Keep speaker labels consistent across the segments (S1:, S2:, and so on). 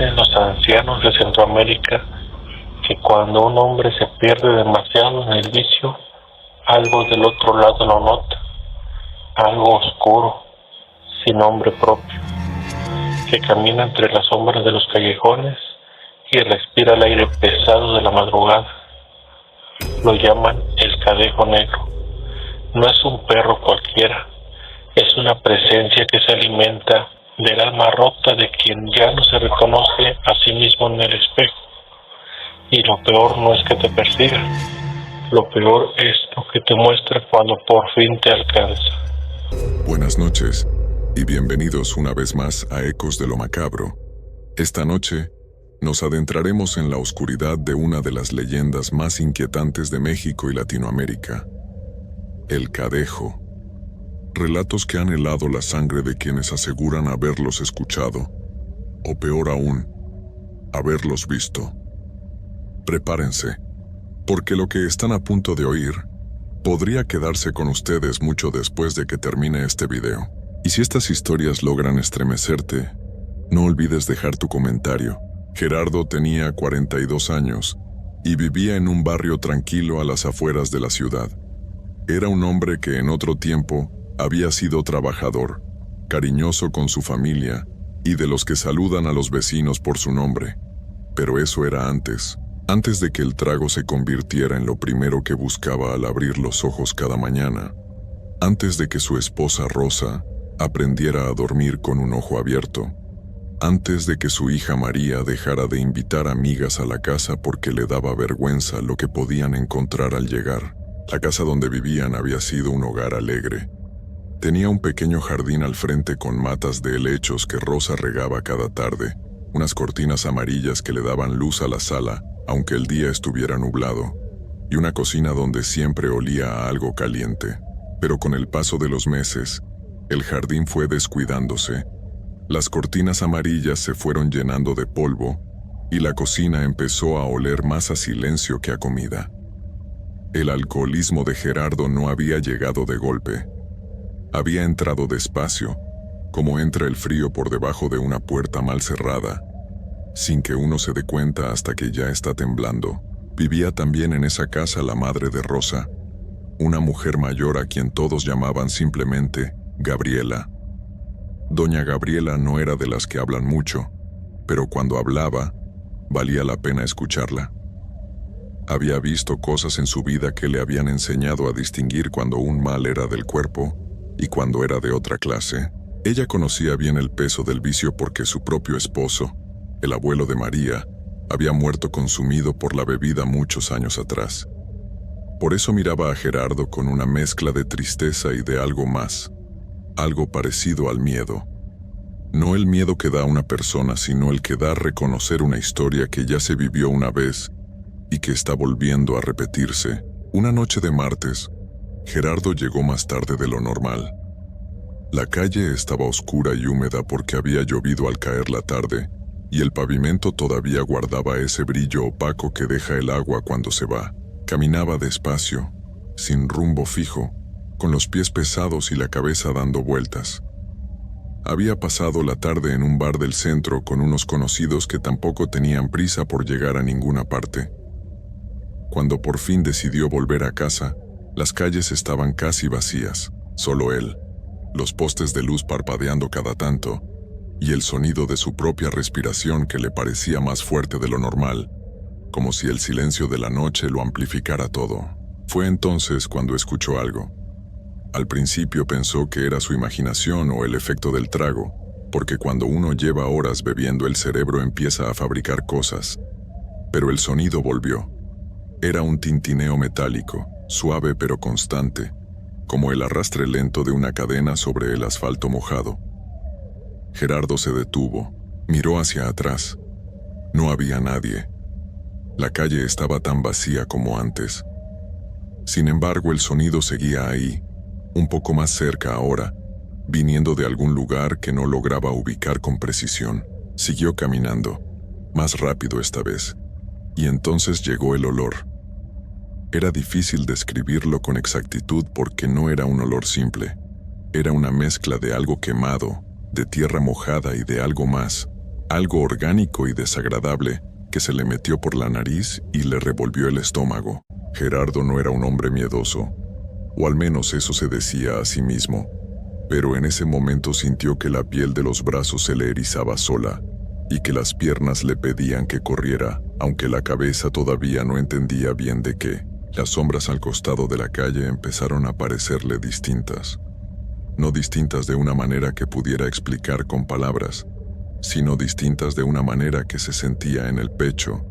S1: Dicen los ancianos de Centroamérica que cuando un hombre se pierde demasiado en el vicio, algo del otro lado lo nota, algo oscuro, sin nombre propio, que camina entre las sombras de los callejones y respira el aire pesado de la madrugada. Lo llaman el Cadejo Negro. No es un perro cualquiera, es una presencia que se alimenta del alma rota de quien ya no se reconoce a sí mismo en el espejo. Y lo peor no es que te persiga, lo peor es lo que te muestra cuando por fin te alcanza.
S2: Buenas noches y bienvenidos una vez más a Ecos de lo Macabro. Esta noche nos adentraremos en la oscuridad de una de las leyendas más inquietantes de México y Latinoamérica, el Cadejo. Relatos que han helado la sangre de quienes aseguran haberlos escuchado, o peor aún, haberlos visto. Prepárense, porque lo que están a punto de oír podría quedarse con ustedes mucho después de que termine este video. Y si estas historias logran estremecerte, no olvides dejar tu comentario. Gerardo tenía 42 años y vivía en un barrio tranquilo a las afueras de la ciudad. Era un hombre que en otro tiempo había sido trabajador, cariñoso con su familia y de los que saludan a los vecinos por su nombre. Pero eso era antes de que el trago se convirtiera en lo primero que buscaba al abrir los ojos cada mañana, antes de que su esposa Rosa aprendiera a dormir con un ojo abierto, antes de que su hija María dejara de invitar amigas a la casa porque le daba vergüenza lo que podían encontrar al llegar. La casa donde vivían había sido un hogar alegre. Tenía un pequeño jardín al frente con matas de helechos que Rosa regaba cada tarde, unas cortinas amarillas que le daban luz a la sala, aunque el día estuviera nublado, y una cocina donde siempre olía a algo caliente. Pero con el paso de los meses, el jardín fue descuidándose. Las cortinas amarillas se fueron llenando de polvo, y la cocina empezó a oler más a silencio que a comida. El alcoholismo de Gerardo no había llegado de golpe. Había entrado despacio, como entra el frío por debajo de una puerta mal cerrada, sin que uno se dé cuenta hasta que ya está temblando. Vivía también en esa casa la madre de Rosa, una mujer mayor a quien todos llamaban simplemente Gabriela. Doña Gabriela no era de las que hablan mucho, pero cuando hablaba, valía la pena escucharla. Había visto cosas en su vida que le habían enseñado a distinguir cuando un mal era del cuerpo y cuando era de otra clase. Ella conocía bien el peso del vicio porque su propio esposo, el abuelo de María, había muerto consumido por la bebida muchos años atrás. Por eso miraba a Gerardo con una mezcla de tristeza y de algo más, algo parecido al miedo. No el miedo que da a una persona, sino el que da a reconocer una historia que ya se vivió una vez y que está volviendo a repetirse. Una noche de martes, Gerardo llegó más tarde de lo normal. La calle estaba oscura y húmeda porque había llovido al caer la tarde, y el pavimento todavía guardaba ese brillo opaco que deja el agua cuando se va. Caminaba despacio, sin rumbo fijo, con los pies pesados y la cabeza dando vueltas. Había pasado la tarde en un bar del centro con unos conocidos que tampoco tenían prisa por llegar a ninguna parte. Cuando por fin decidió volver a casa, las calles estaban casi vacías, solo él, los postes de luz parpadeando cada tanto, y el sonido de su propia respiración que le parecía más fuerte de lo normal, como si el silencio de la noche lo amplificara todo. Fue entonces cuando escuchó algo. Al principio pensó que era su imaginación o el efecto del trago, porque cuando uno lleva horas bebiendo el cerebro empieza a fabricar cosas. Pero el sonido volvió. Era un tintineo metálico, suave pero constante, como el arrastre lento de una cadena sobre el asfalto mojado. Gerardo se detuvo, miró hacia atrás. No había nadie. La calle estaba tan vacía como antes. Sin embargo, el sonido seguía ahí, un poco más cerca ahora, viniendo de algún lugar que no lograba ubicar con precisión. Siguió caminando, más rápido esta vez, y entonces llegó el olor. Era difícil describirlo con exactitud porque no era un olor simple. Era una mezcla de algo quemado, de tierra mojada y de algo más, algo orgánico y desagradable que se le metió por la nariz y le revolvió el estómago. Gerardo no era un hombre miedoso, o al menos eso se decía a sí mismo, pero en ese momento sintió que la piel de los brazos se le erizaba sola y que las piernas le pedían que corriera, aunque la cabeza todavía no entendía bien de qué. Las sombras al costado de la calle empezaron a parecerle distintas. No distintas de una manera que pudiera explicar con palabras, sino distintas de una manera que se sentía en el pecho,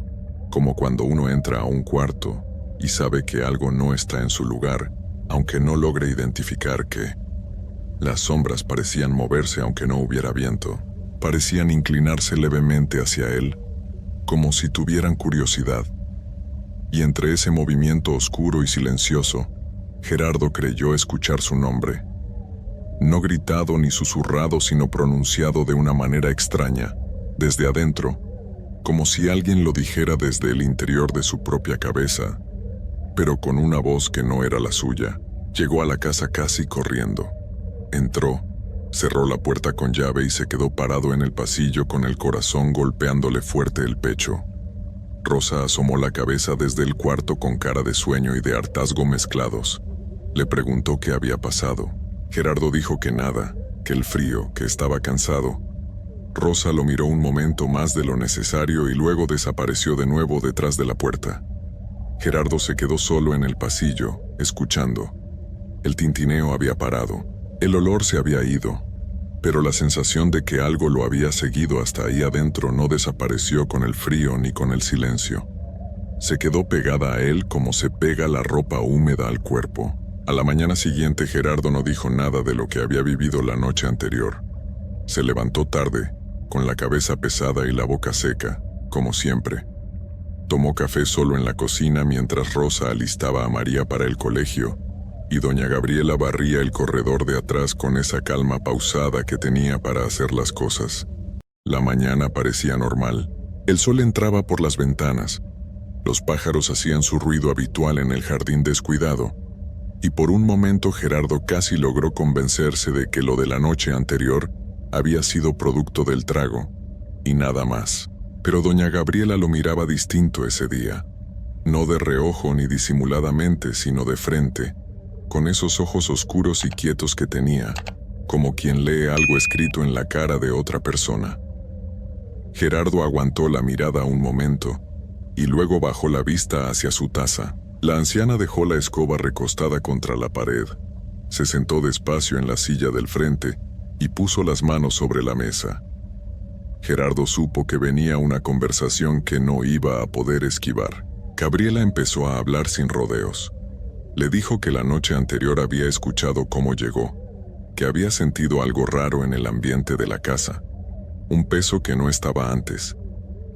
S2: como cuando uno entra a un cuarto y sabe que algo no está en su lugar, aunque no logre identificar qué. Las sombras parecían moverse aunque no hubiera viento. Parecían inclinarse levemente hacia él, como si tuvieran curiosidad. Y entre ese movimiento oscuro y silencioso, Gerardo creyó escuchar su nombre. No gritado ni susurrado, sino pronunciado de una manera extraña, desde adentro, como si alguien lo dijera desde el interior de su propia cabeza, pero con una voz que no era la suya. Llegó a la casa casi corriendo. Entró, cerró la puerta con llave y se quedó parado en el pasillo con el corazón golpeándole fuerte el pecho. Rosa asomó la cabeza desde el cuarto con cara de sueño y de hartazgo mezclados. Le preguntó qué había pasado. Gerardo dijo que nada, que el frío, que estaba cansado. Rosa lo miró un momento más de lo necesario y luego desapareció de nuevo detrás de la puerta. Gerardo se quedó solo en el pasillo, escuchando. El tintineo había parado. El olor se había ido, pero la sensación de que algo lo había seguido hasta ahí adentro no desapareció con el frío ni con el silencio. Se quedó pegada a él como se pega la ropa húmeda al cuerpo. A la mañana siguiente Gerardo no dijo nada de lo que había vivido la noche anterior. Se levantó tarde, con la cabeza pesada y la boca seca, como siempre. Tomó café solo en la cocina mientras Rosa alistaba a María para el colegio, y doña Gabriela barría el corredor de atrás con esa calma pausada que tenía para hacer las cosas. La mañana parecía normal. El sol entraba por las ventanas. Los pájaros hacían su ruido habitual en el jardín descuidado, y por un momento Gerardo casi logró convencerse de que lo de la noche anterior había sido producto del trago, y nada más. Pero doña Gabriela lo miraba distinto ese día. No de reojo ni disimuladamente, sino de frente, con esos ojos oscuros y quietos que tenía, como quien lee algo escrito en la cara de otra persona. Gerardo aguantó la mirada un momento, y luego bajó la vista hacia su taza. La anciana dejó la escoba recostada contra la pared, se sentó despacio en la silla del frente y puso las manos sobre la mesa. Gerardo supo que venía una conversación que no iba a poder esquivar. Gabriela empezó a hablar sin rodeos. Le dijo que la noche anterior había escuchado cómo llegó, que había sentido algo raro en el ambiente de la casa, un peso que no estaba antes,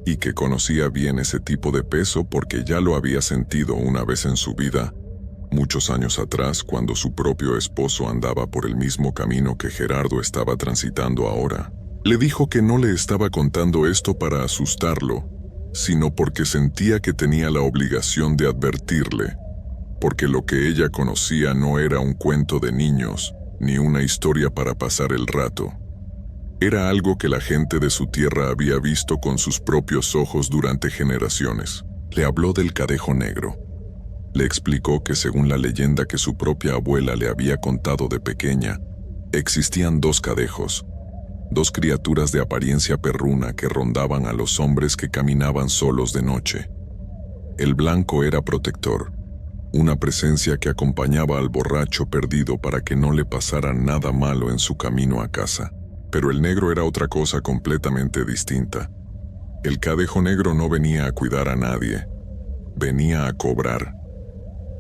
S2: y que conocía bien ese tipo de peso porque ya lo había sentido una vez en su vida, muchos años atrás, cuando su propio esposo andaba por el mismo camino que Gerardo estaba transitando ahora. Le dijo que no le estaba contando esto para asustarlo, sino porque sentía que tenía la obligación de advertirle, porque lo que ella conocía no era un cuento de niños, ni una historia para pasar el rato. Era algo que la gente de su tierra había visto con sus propios ojos durante generaciones. Le habló del cadejo negro. Le explicó que según la leyenda que su propia abuela le había contado de pequeña, existían dos cadejos, dos criaturas de apariencia perruna que rondaban a los hombres que caminaban solos de noche. El blanco era protector, una presencia que acompañaba al borracho perdido para que no le pasara nada malo en su camino a casa. Pero el negro era otra cosa completamente distinta. El cadejo negro no venía a cuidar a nadie, venía a cobrar.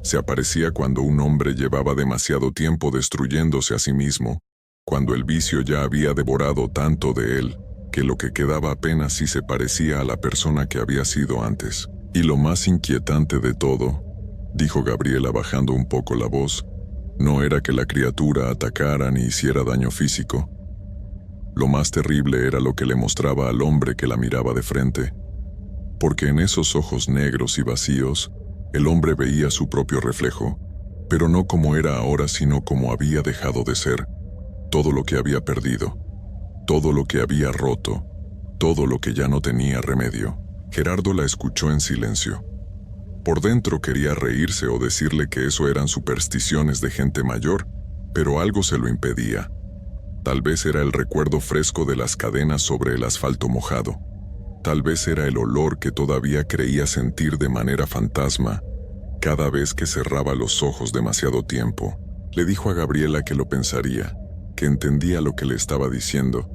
S2: Se aparecía cuando un hombre llevaba demasiado tiempo destruyéndose a sí mismo, cuando el vicio ya había devorado tanto de él, que lo que quedaba apenas si se parecía a la persona que había sido antes. Y lo más inquietante de todo, dijo Gabriela bajando un poco la voz, no era que la criatura atacara ni hiciera daño físico. Lo más terrible era lo que le mostraba al hombre que la miraba de frente, porque en esos ojos negros y vacíos, el hombre veía su propio reflejo, pero no como era ahora sino como había dejado de ser, todo lo que había perdido, todo lo que había roto, todo lo que ya no tenía remedio. Gerardo la escuchó en silencio. Por dentro quería reírse o decirle que eso eran supersticiones de gente mayor, pero algo se lo impedía. Tal vez era el recuerdo fresco de las cadenas sobre el asfalto mojado. Tal vez era el olor que todavía creía sentir de manera fantasma cada vez que cerraba los ojos demasiado tiempo. Le dijo a Gabriela que lo pensaría, que entendía lo que le estaba diciendo,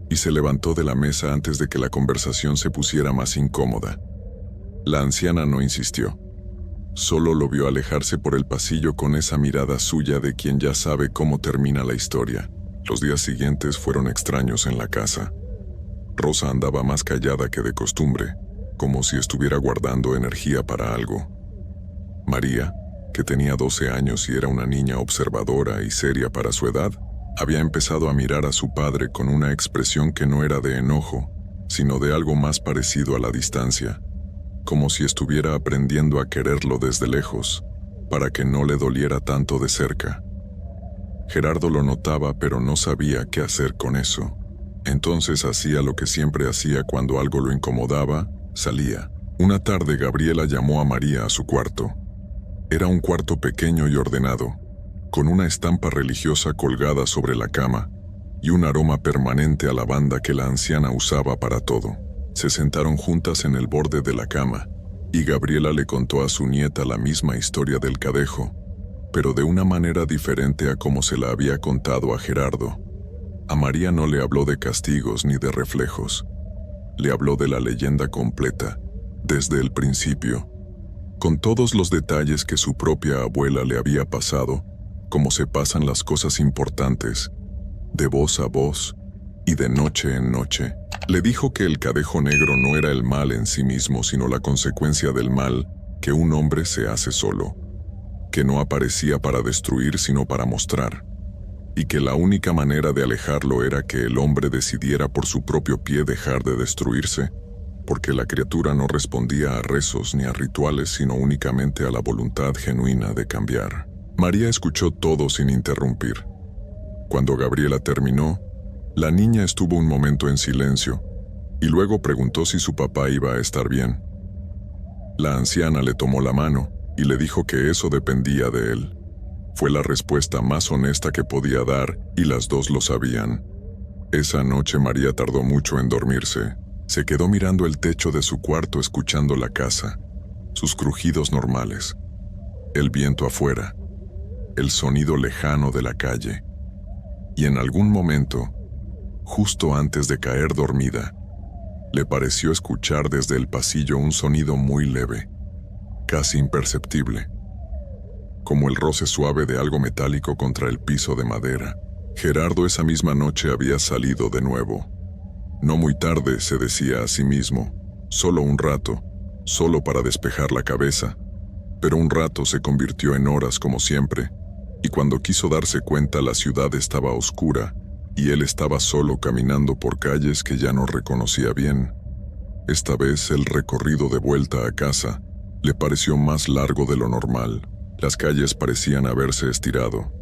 S2: y se levantó de la mesa antes de que la conversación se pusiera más incómoda. La anciana no insistió. Solo lo vio alejarse por el pasillo con esa mirada suya de quien ya sabe cómo termina la historia. Los días siguientes fueron extraños en la casa. Rosa andaba más callada que de costumbre, como si estuviera guardando energía para algo. María, que tenía 12 años y era una niña observadora y seria para su edad, había empezado a mirar a su padre con una expresión que no era de enojo, sino de algo más parecido a la distancia, como si estuviera aprendiendo a quererlo desde lejos, para que no le doliera tanto de cerca. Gerardo lo notaba, pero no sabía qué hacer con eso. Entonces hacía lo que siempre hacía cuando algo lo incomodaba, salía. Una tarde Gabriela llamó a María a su cuarto. Era un cuarto pequeño y ordenado, con una estampa religiosa colgada sobre la cama y un aroma permanente a lavanda que la anciana usaba para todo. Se sentaron juntas en el borde de la cama y Gabriela le contó a su nieta la misma historia del cadejo, pero de una manera diferente a como se la había contado a Gerardo. A María no le habló de castigos ni de reflejos. Le habló de la leyenda completa, desde el principio, con todos los detalles que su propia abuela le había pasado, como se pasan las cosas importantes, de voz a voz y de noche en noche. Le dijo que el cadejo negro no era el mal en sí mismo, sino la consecuencia del mal que un hombre se hace solo, que no aparecía para destruir sino para mostrar, y que la única manera de alejarlo era que el hombre decidiera por su propio pie dejar de destruirse, porque la criatura no respondía a rezos ni a rituales, sino únicamente a la voluntad genuina de cambiar. María escuchó todo sin interrumpir. Cuando Gabriela terminó, la niña estuvo un momento en silencio, y luego preguntó si su papá iba a estar bien. La anciana le tomó la mano y le dijo que eso dependía de él. Fue la respuesta más honesta que podía dar, y las dos lo sabían. Esa noche María tardó mucho en dormirse. Se quedó mirando el techo de su cuarto, escuchando la casa, sus crujidos normales, el viento afuera, el sonido lejano de la calle. Y en algún momento, justo antes de caer dormida, le pareció escuchar desde el pasillo un sonido muy leve, casi imperceptible, como el roce suave de algo metálico contra el piso de madera. Gerardo esa misma noche había salido de nuevo. No muy tarde, se decía a sí mismo, solo un rato, solo para despejar la cabeza, pero un rato se convirtió en horas como siempre, y cuando quiso darse cuenta la ciudad estaba oscura, y él estaba solo caminando por calles que ya no reconocía bien. Esta vez el recorrido de vuelta a casa le pareció más largo de lo normal. Las calles parecían haberse estirado.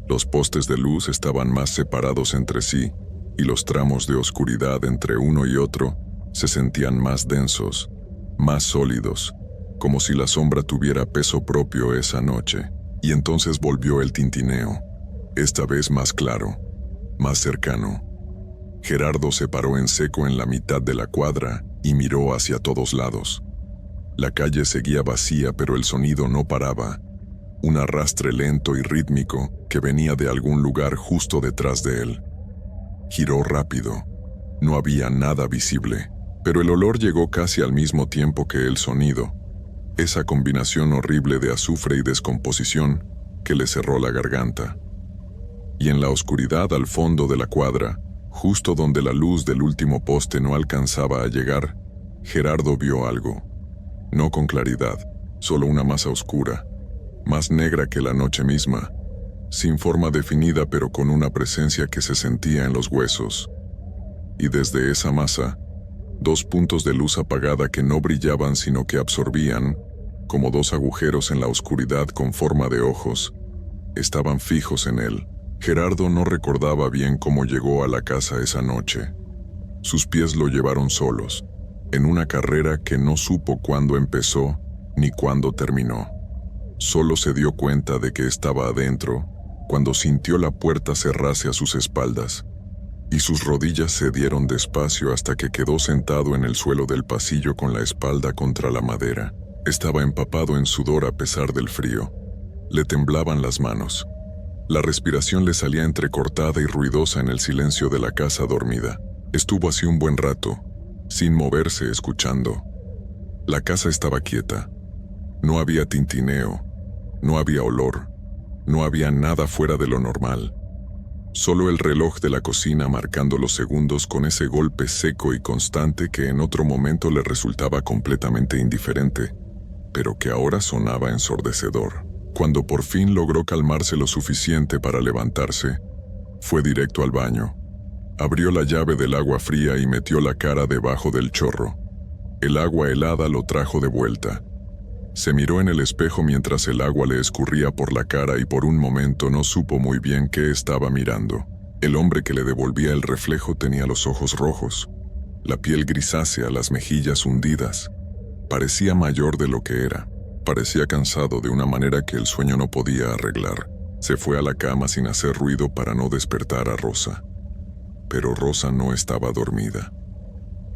S2: Los postes de luz estaban más separados entre sí, y los tramos de oscuridad entre uno y otro se sentían más densos, más sólidos, como si la sombra tuviera peso propio esa noche. Y entonces volvió el tintineo, esta vez más claro, más cercano. Gerardo se paró en seco en la mitad de la cuadra y miró hacia todos lados. La calle seguía vacía, pero el sonido no paraba, un arrastre lento y rítmico que venía de algún lugar justo detrás de él. Giró rápido. No había nada visible, pero el olor llegó casi al mismo tiempo que el sonido, esa combinación horrible de azufre y descomposición que le cerró la garganta. Y en la oscuridad al fondo de la cuadra, justo donde la luz del último poste no alcanzaba a llegar, Gerardo vio algo. No con claridad, solo una masa oscura, más negra que la noche misma, sin forma definida pero con una presencia que se sentía en los huesos. Y desde esa masa, dos puntos de luz apagada que no brillaban sino que absorbían, como dos agujeros en la oscuridad con forma de ojos, estaban fijos en él. Gerardo no recordaba bien cómo llegó a la casa esa noche. Sus pies lo llevaron solos, en una carrera que no supo cuándo empezó ni cuándo terminó. Solo se dio cuenta de que estaba adentro cuando sintió la puerta cerrarse a sus espaldas, y sus rodillas cedieron despacio hasta que quedó sentado en el suelo del pasillo con la espalda contra la madera. Estaba empapado en sudor a pesar del frío. Le temblaban las manos. La respiración le salía entrecortada y ruidosa en el silencio de la casa dormida. Estuvo así un buen rato, sin moverse, escuchando. La casa estaba quieta. No había tintineo, no había olor, no había nada fuera de lo normal. Solo el reloj de la cocina marcando los segundos con ese golpe seco y constante que en otro momento le resultaba completamente indiferente, pero que ahora sonaba ensordecedor. Cuando por fin logró calmarse lo suficiente para levantarse, fue directo al baño. Abrió la llave del agua fría y metió la cara debajo del chorro. El agua helada lo trajo de vuelta. Se miró en el espejo mientras el agua le escurría por la cara y por un momento no supo muy bien qué estaba mirando. El hombre que le devolvía el reflejo tenía los ojos rojos, la piel grisácea, las mejillas hundidas. Parecía mayor de lo que era. Parecía cansado de una manera que el sueño no podía arreglar. Se fue a la cama sin hacer ruido para no despertar a Rosa. Pero Rosa no estaba dormida.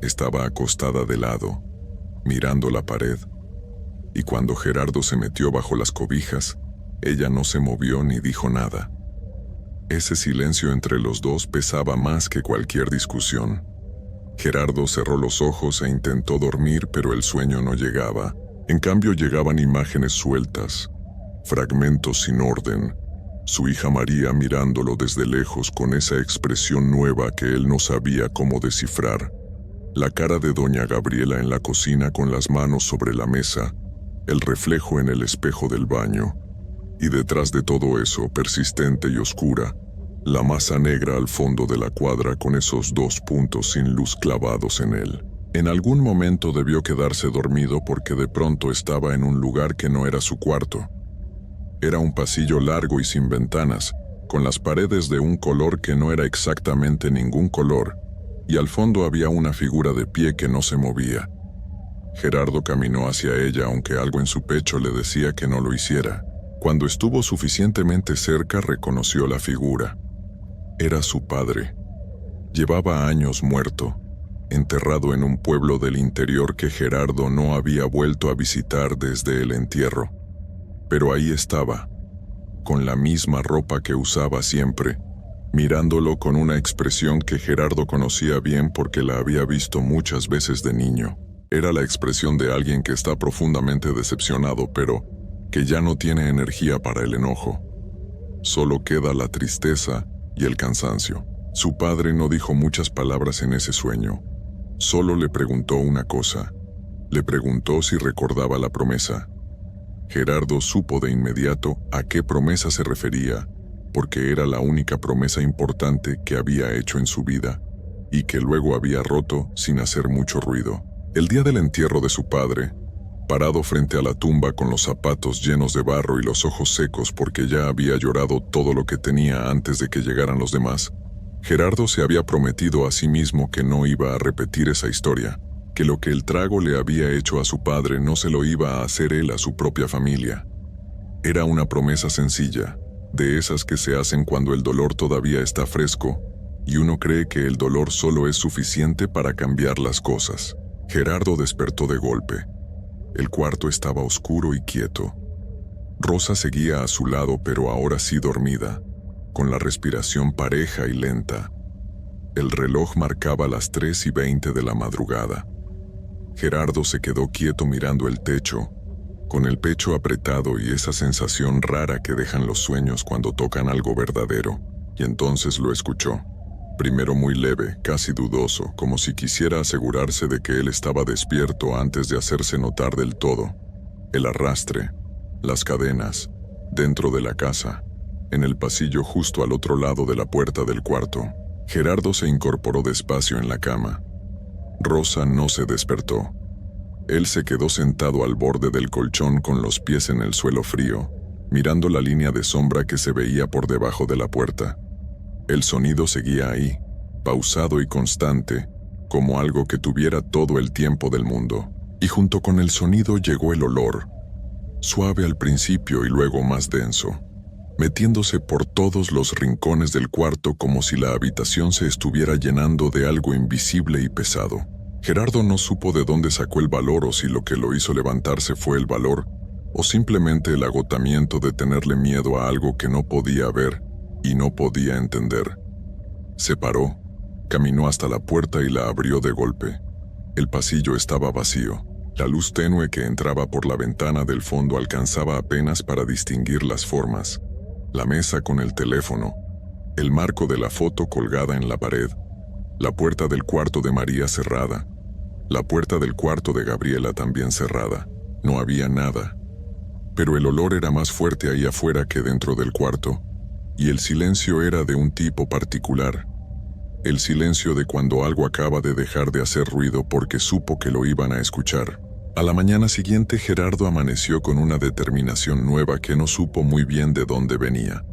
S2: Estaba acostada de lado, mirando la pared. Y cuando Gerardo se metió bajo las cobijas, ella no se movió ni dijo nada. Ese silencio entre los dos pesaba más que cualquier discusión. Gerardo cerró los ojos e intentó dormir, pero el sueño no llegaba. En cambio llegaban imágenes sueltas, fragmentos sin orden. Su hija María mirándolo desde lejos con esa expresión nueva que él no sabía cómo descifrar. La cara de doña Gabriela en la cocina con las manos sobre la mesa, el reflejo en el espejo del baño, y detrás de todo eso, persistente y oscura, la masa negra al fondo de la cuadra con esos 2 puntos sin luz clavados en él. En algún momento debió quedarse dormido porque de pronto estaba en un lugar que no era su cuarto. Era un pasillo largo y sin ventanas, con las paredes de un color que no era exactamente ningún color, y al fondo había una figura de pie que no se movía. Gerardo caminó hacia ella aunque algo en su pecho le decía que no lo hiciera. Cuando estuvo suficientemente cerca reconoció la figura. Era su padre. Llevaba años muerto, enterrado en un pueblo del interior que Gerardo no había vuelto a visitar desde el entierro. Pero ahí estaba, con la misma ropa que usaba siempre, mirándolo con una expresión que Gerardo conocía bien porque la había visto muchas veces de niño. Era la expresión de alguien que está profundamente decepcionado, pero que ya no tiene energía para el enojo. Solo queda la tristeza y el cansancio. Su padre no dijo muchas palabras en ese sueño. Solo le preguntó una cosa. Le preguntó si recordaba la promesa. Gerardo supo de inmediato a qué promesa se refería, porque era la única promesa importante que había hecho en su vida, y que luego había roto sin hacer mucho ruido. El día del entierro de su padre, parado frente a la tumba con los zapatos llenos de barro y los ojos secos porque ya había llorado todo lo que tenía antes de que llegaran los demás, Gerardo se había prometido a sí mismo que no iba a repetir esa historia, que lo que el trago le había hecho a su padre no se lo iba a hacer él a su propia familia. Era una promesa sencilla, de esas que se hacen cuando el dolor todavía está fresco, y uno cree que el dolor solo es suficiente para cambiar las cosas. Gerardo despertó de golpe. El cuarto estaba oscuro y quieto. Rosa seguía a su lado, pero ahora sí dormida, con la respiración pareja y lenta. El reloj marcaba las 3:20 de la madrugada. Gerardo se quedó quieto mirando el techo, con el pecho apretado y esa sensación rara que dejan los sueños cuando tocan algo verdadero, y entonces lo escuchó. Primero muy leve, casi dudoso, como si quisiera asegurarse de que él estaba despierto antes de hacerse notar del todo. El arrastre, las cadenas, dentro de la casa, en el pasillo justo al otro lado de la puerta del cuarto. Gerardo se incorporó despacio en la cama. Rosa no se despertó. Él se quedó sentado al borde del colchón con los pies en el suelo frío, mirando la línea de sombra que se veía por debajo de la puerta. El sonido seguía ahí, pausado y constante, como algo que tuviera todo el tiempo del mundo. Y junto con el sonido llegó el olor, suave al principio y luego más denso, metiéndose por todos los rincones del cuarto como si la habitación se estuviera llenando de algo invisible y pesado. Gerardo no supo de dónde sacó el valor o si lo que lo hizo levantarse fue el valor o simplemente el agotamiento de tenerle miedo a algo que no podía ver y no podía entender. Se paró, caminó hasta la puerta y la abrió de golpe. El pasillo estaba vacío. La luz tenue que entraba por la ventana del fondo alcanzaba apenas para distinguir las formas. La mesa con el teléfono, el marco de la foto colgada en la pared, la puerta del cuarto de María cerrada, la puerta del cuarto de Gabriela también cerrada. No había nada. Pero el olor era más fuerte ahí afuera que dentro del cuarto, y el silencio era de un tipo particular. El silencio de cuando algo acaba de dejar de hacer ruido porque supo que lo iban a escuchar. A la mañana siguiente Gerardo amaneció con una determinación nueva que no supo muy bien de dónde venía.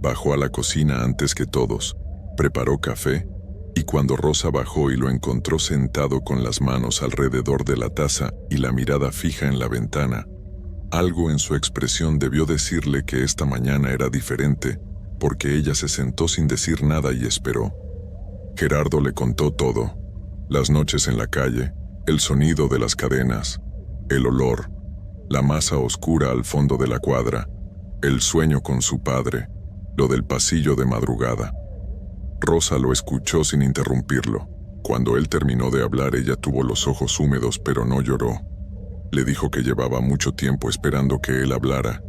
S2: Bajó a la cocina antes que todos, preparó café, y cuando Rosa bajó y lo encontró sentado con las manos alrededor de la taza y la mirada fija en la ventana, algo en su expresión debió decirle que esta mañana era diferente, porque ella se sentó sin decir nada y esperó. Gerardo le contó todo: las noches en la calle, el sonido de las cadenas, el olor, la masa oscura al fondo de la cuadra, el sueño con su padre, lo del pasillo de madrugada. Rosa lo escuchó sin interrumpirlo. Cuando él terminó de hablar, ella tuvo los ojos húmedos pero no lloró. Le dijo que llevaba mucho tiempo esperando que él hablara,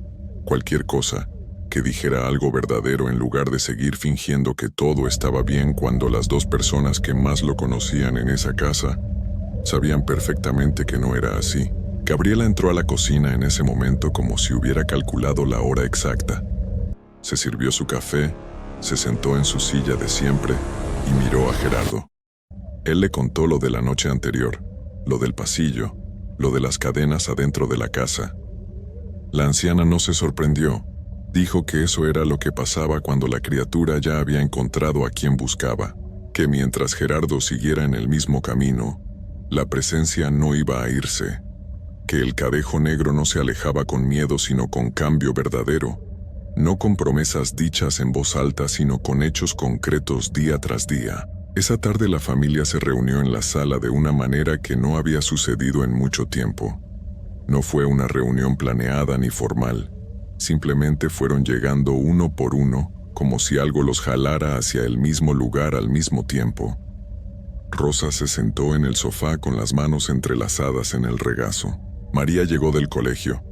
S2: cualquier cosa, que dijera algo verdadero en lugar de seguir fingiendo que todo estaba bien cuando las dos personas que más lo conocían en esa casa sabían perfectamente que no era así. Gabriela entró a la cocina en ese momento como si hubiera calculado la hora exacta. Se sirvió su café, se sentó en su silla de siempre y miró a Gerardo. Él le contó lo de la noche anterior, lo del pasillo, lo de las cadenas adentro de la casa. La anciana no se sorprendió. Dijo que eso era lo que pasaba cuando la criatura ya había encontrado a quien buscaba, que mientras Gerardo siguiera en el mismo camino, la presencia no iba a irse, que el cadejo negro no se alejaba con miedo sino con cambio verdadero, no con promesas dichas en voz alta sino con hechos concretos día tras día. Esa tarde la familia se reunió en la sala de una manera que no había sucedido en mucho tiempo. No fue una reunión planeada ni formal, simplemente fueron llegando uno por uno, como si algo los jalara hacia el mismo lugar al mismo tiempo. Rosa se sentó en el sofá con las manos entrelazadas en el regazo. María llegó del colegio,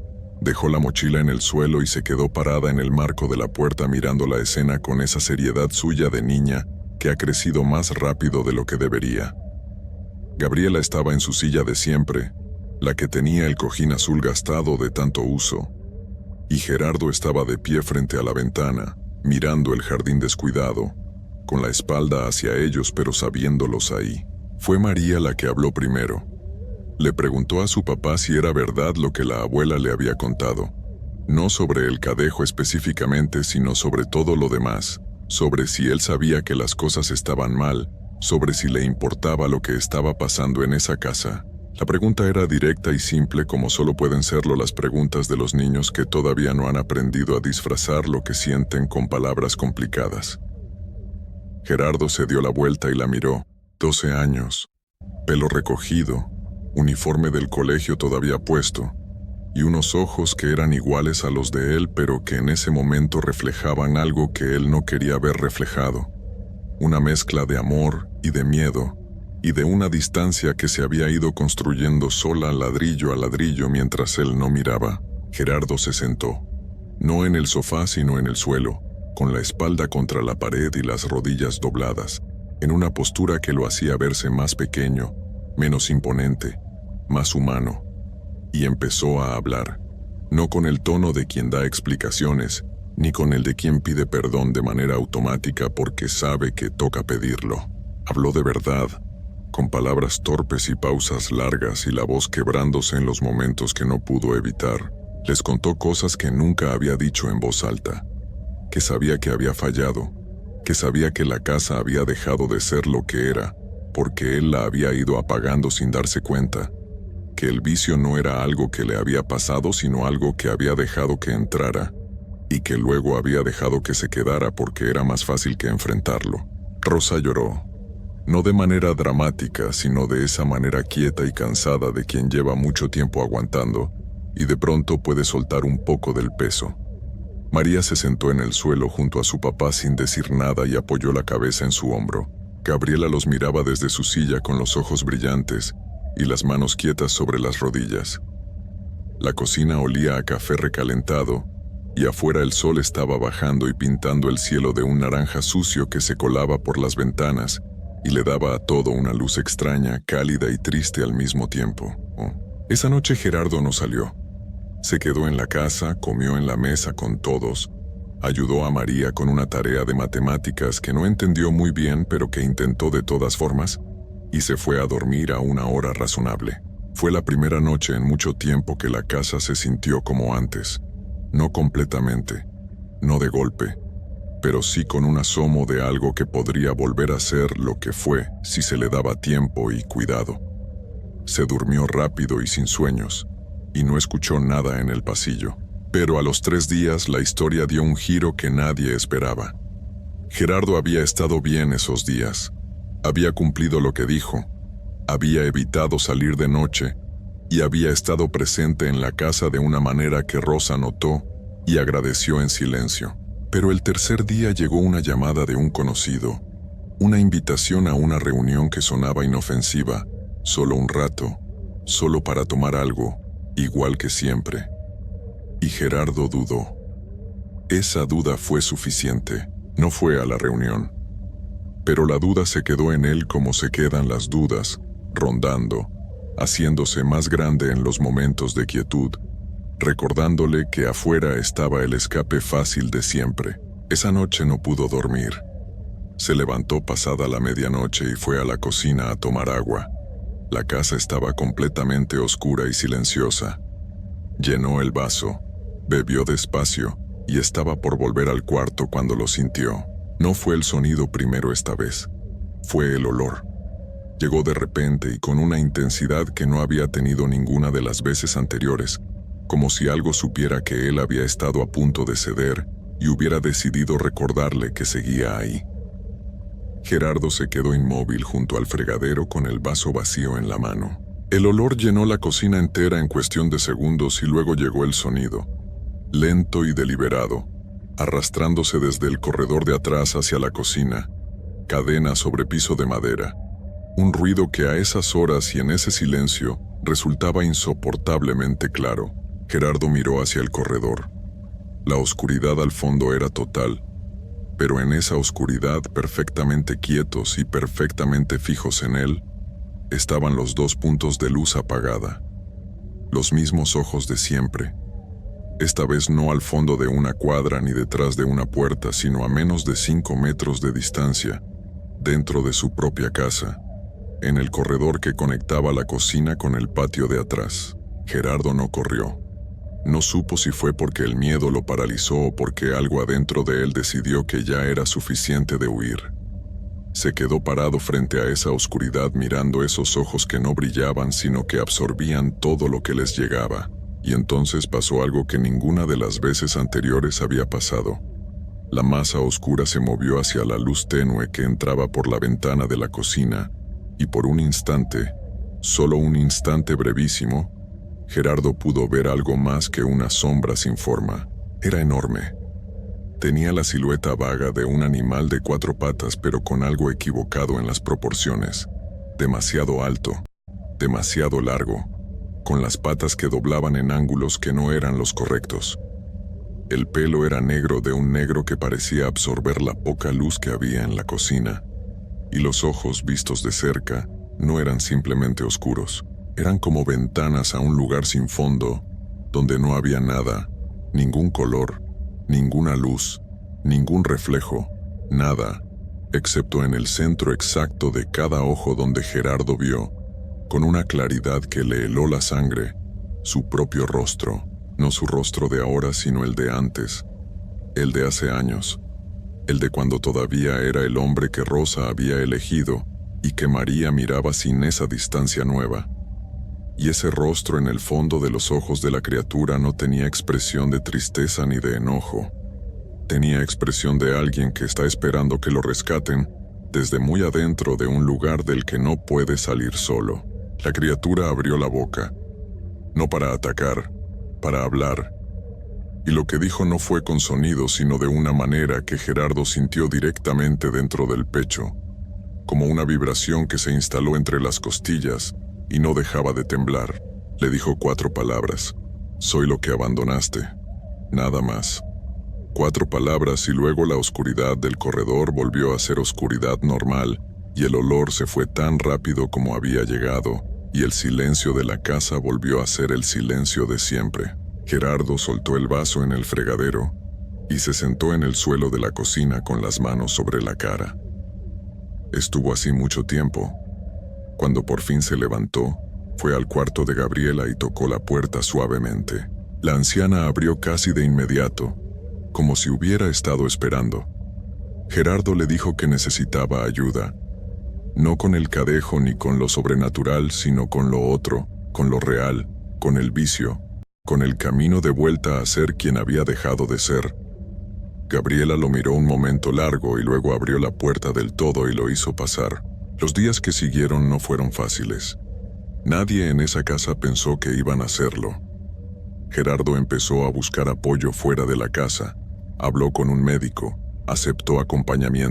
S2: dejó la mochila en el suelo y se quedó parada en el marco de la puerta mirando la escena con esa seriedad suya de niña que ha crecido más rápido de lo que debería. Gabriela estaba en su silla de siempre, la que tenía el cojín azul gastado de tanto uso, y Gerardo estaba de pie frente a la ventana, mirando el jardín descuidado, con la espalda hacia ellos pero sabiéndolos ahí. Fue María la que habló primero. Le preguntó a su papá si era verdad lo que la abuela le había contado, no sobre el cadejo específicamente, sino sobre todo lo demás, sobre si él sabía que las cosas estaban mal, sobre si le importaba lo que estaba pasando en esa casa. La pregunta era directa y simple como solo pueden serlo las preguntas de los niños que todavía no han aprendido a disfrazar lo que sienten con palabras complicadas. Gerardo se dio la vuelta y la miró. 12 años, pelo recogido, uniforme del colegio todavía puesto, y unos ojos que eran iguales a los de él pero que en ese momento reflejaban algo que él no quería ver reflejado. Una mezcla de amor y de miedo, y de una distancia que se había ido construyendo sola ladrillo a ladrillo mientras él no miraba. Gerardo se sentó, no en el sofá sino en el suelo, con la espalda contra la pared y las rodillas dobladas, en una postura que lo hacía verse más pequeño, menos imponente, más humano. Y empezó a hablar, no con el tono de quien da explicaciones, ni con el de quien pide perdón de manera automática porque sabe que toca pedirlo. Habló de verdad, con palabras torpes y pausas largas y la voz quebrándose en los momentos que no pudo evitar. Les contó cosas que nunca había dicho en voz alta, que sabía que había fallado, que sabía que la casa había dejado de ser lo que era, porque él la había ido apagando sin darse cuenta, que el vicio no era algo que le había pasado, sino algo que había dejado que entrara, y que luego había dejado que se quedara porque era más fácil que enfrentarlo. Rosa lloró, no de manera dramática, sino de esa manera quieta y cansada de quien lleva mucho tiempo aguantando, y de pronto puede soltar un poco del peso. María se sentó en el suelo junto a su papá sin decir nada y apoyó la cabeza en su hombro. Gabriela los miraba desde su silla con los ojos brillantes y las manos quietas sobre las rodillas. La cocina olía a café recalentado, y afuera el sol estaba bajando y pintando el cielo de un naranja sucio que se colaba por las ventanas y le daba a todo una luz extraña, cálida y triste al mismo tiempo. Esa noche Gerardo no salió. Se quedó en la casa, comió en la mesa con todos, ayudó a María con una tarea de matemáticas que no entendió muy bien pero que intentó de todas formas, y se fue a dormir a una hora razonable. Fue la primera noche en mucho tiempo que la casa se sintió como antes, no completamente, no de golpe, pero sí con un asomo de algo que podría volver a ser lo que fue si se le daba tiempo y cuidado. Se durmió rápido y sin sueños, y no escuchó nada en el pasillo. Pero a los 3 días la historia dio un giro que nadie esperaba. Gerardo había estado bien esos días. Había cumplido lo que dijo. Había evitado salir de noche y había estado presente en la casa de una manera que Rosa notó y agradeció en silencio. Pero el tercer día llegó una llamada de un conocido, una invitación a una reunión que sonaba inofensiva, solo un rato, solo para tomar algo, igual que siempre. Y Gerardo dudó. Esa duda fue suficiente. No fue a la reunión. Pero la duda se quedó en él como se quedan las dudas, rondando, haciéndose más grande en los momentos de quietud, recordándole que afuera estaba el escape fácil de siempre. Esa noche no pudo dormir. Se levantó pasada la medianoche y fue a la cocina a tomar agua. La casa estaba completamente oscura y silenciosa. Llenó el vaso, bebió despacio y estaba por volver al cuarto cuando lo sintió. No fue el sonido primero esta vez, fue el olor. Llegó de repente y con una intensidad que no había tenido ninguna de las veces anteriores, como si algo supiera que él había estado a punto de ceder y hubiera decidido recordarle que seguía ahí. Gerardo se quedó inmóvil junto al fregadero con el vaso vacío en la mano. El olor llenó la cocina entera en cuestión de segundos y luego llegó el sonido, lento y deliberado, arrastrándose desde el corredor de atrás hacia la cocina, cadena sobre piso de madera. Un ruido que a esas horas y en ese silencio resultaba insoportablemente claro. Gerardo miró hacia el corredor. La oscuridad al fondo era total, pero en esa oscuridad, perfectamente quietos y perfectamente fijos en él, estaban los 2 puntos de luz apagada. Los mismos ojos de siempre. Esta vez no al fondo de una cuadra ni detrás de una puerta, sino a menos de 5 metros de distancia, dentro de su propia casa, en el corredor que conectaba la cocina con el patio de atrás. Gerardo no corrió. No supo si fue porque el miedo lo paralizó o porque algo adentro de él decidió que ya era suficiente de huir. Se quedó parado frente a esa oscuridad mirando esos ojos que no brillaban sino que absorbían todo lo que les llegaba. Y entonces pasó algo que ninguna de las veces anteriores había pasado. La masa oscura se movió hacia la luz tenue que entraba por la ventana de la cocina, y por un instante, solo un instante brevísimo, Gerardo pudo ver algo más que una sombra sin forma. Era enorme. Tenía la silueta vaga de un animal de 4 patas, pero con algo equivocado en las proporciones. Demasiado alto, demasiado largo, con las patas que doblaban en ángulos que no eran los correctos. El pelo era negro, de un negro que parecía absorber la poca luz que había en la cocina, y los ojos, vistos de cerca, no eran simplemente oscuros. Eran como ventanas a un lugar sin fondo, donde no había nada, ningún color, ninguna luz, ningún reflejo, nada, excepto en el centro exacto de cada ojo donde Gerardo vio, con una claridad que le heló la sangre, su propio rostro, no su rostro de ahora sino el de antes, el de hace años, el de cuando todavía era el hombre que Rosa había elegido y que María miraba sin esa distancia nueva. Y ese rostro en el fondo de los ojos de la criatura no tenía expresión de tristeza ni de enojo. Tenía expresión de alguien que está esperando que lo rescaten desde muy adentro de un lugar del que no puede salir solo. La criatura abrió la boca, no para atacar, para hablar. Y lo que dijo no fue con sonido, sino de una manera que Gerardo sintió directamente dentro del pecho, como una vibración que se instaló entre las costillas y no dejaba de temblar. Le dijo 4 palabras: soy lo que abandonaste, nada más. 4 palabras y luego la oscuridad del corredor volvió a ser oscuridad normal y el olor se fue tan rápido como había llegado y el silencio de la casa volvió a ser el silencio de siempre. Gerardo soltó el vaso en el fregadero y se sentó en el suelo de la cocina con las manos sobre la cara. Estuvo así mucho tiempo. Cuando por fin se levantó, fue al cuarto de Gabriela y tocó la puerta suavemente. La anciana abrió casi de inmediato, como si hubiera estado esperando. Gerardo le dijo que necesitaba ayuda, no con el cadejo ni con lo sobrenatural, sino con lo otro, con lo real, con el vicio, con el camino de vuelta a ser quien había dejado de ser. Gabriela lo miró un momento largo y luego abrió la puerta del todo y lo hizo pasar. Los días que siguieron no fueron fáciles. Nadie en esa casa pensó que iban a hacerlo. Gerardo empezó a buscar apoyo fuera de la casa, habló con un médico, aceptó acompañamiento.